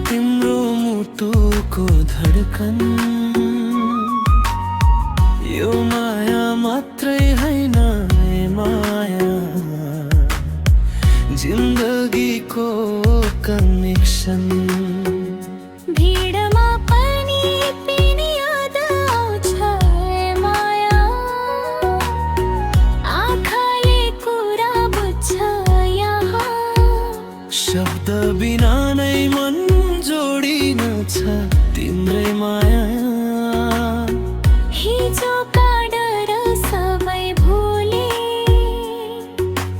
तिम्रो मुटुको धडकन। यो माया मात्रै हैन माया, जिन्दगीको कनेक्सन। भिडमा पनि तिमी याद आउँछ माया, आँखाले कुरा बुझ्छ यहाँ। शब्द बिना नै मन जोडिन छ तिम्रै माया। हिजोका डर सबै भुले,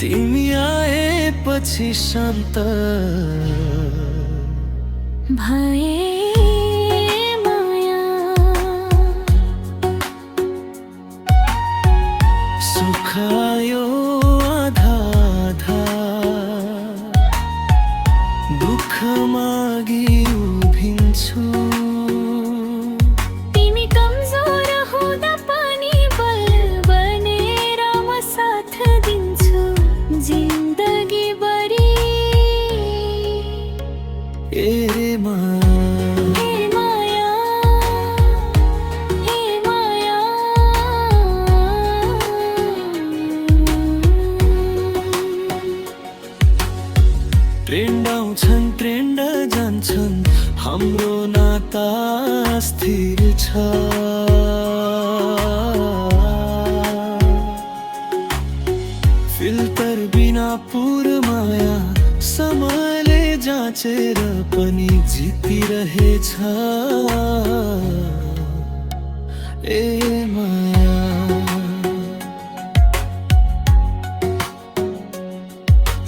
तिमी आएपछि शान्त भए माया। सुख यो आधा आधा, दुःख मागी उभिन्छु। तिमी कमजोर हुँदा पनि बल बनेर म साथ दिन्छु जिन्दगी भरि। ए माया, हे माया। ट्रेन्ड आउँछन् ट्रेन्ड जान्छन्, हाम्रो नाता स्थिर छ। फिल्टर बिना पूर्ण माया, समयले जाँचेर पनि जितिरहेछ। ए माया,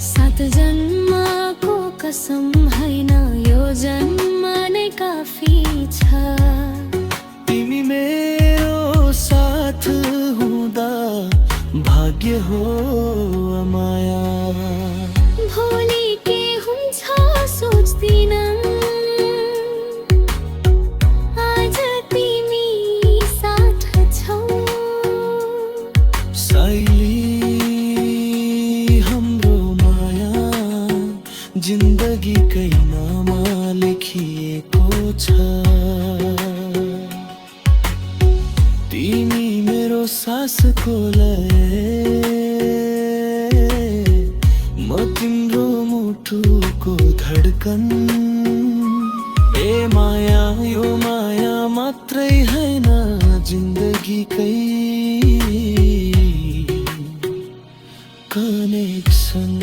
सात जन्मको कसम हैन, यो जन्म नै काफी छ। तिमी मेरो साथ हुँदा भाग्य हो माया। भोलि के हुन्छ सोच्दिन, आज तिमी साथ छौ। साइली हाम्रो माया, जिन्दगीकै नाममा लेखिएको छ। तिमी मेरो सासको लय, म तिम्रो मुटुको धडकन। ए माया, यो माया मात्रै हैन जिन्दगीकै कनेक्सन।